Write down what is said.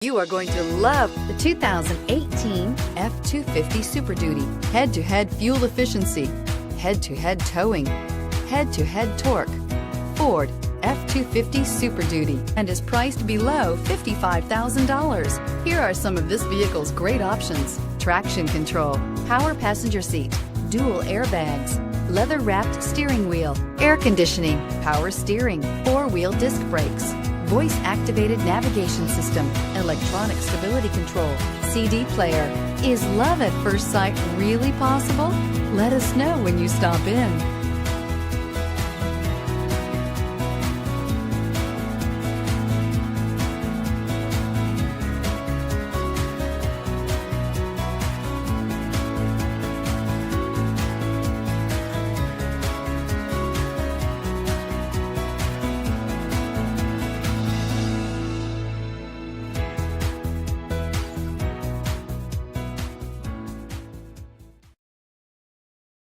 You are going to love the 2018 F-250 Super Duty. Head-to-head fuel efficiency, head-to-head towing, head-to-head torque. Ford F-250 Super Duty and is priced below $55,000. Here are some of this vehicle's great options: traction control, power passenger seat, dual airbags, leather-wrapped steering wheel, air conditioning, power steering, four-wheel disc brakes, voice-activated navigation system, electronic stability control, CD player. Is love at first sight really possible? Let us know when you stop in.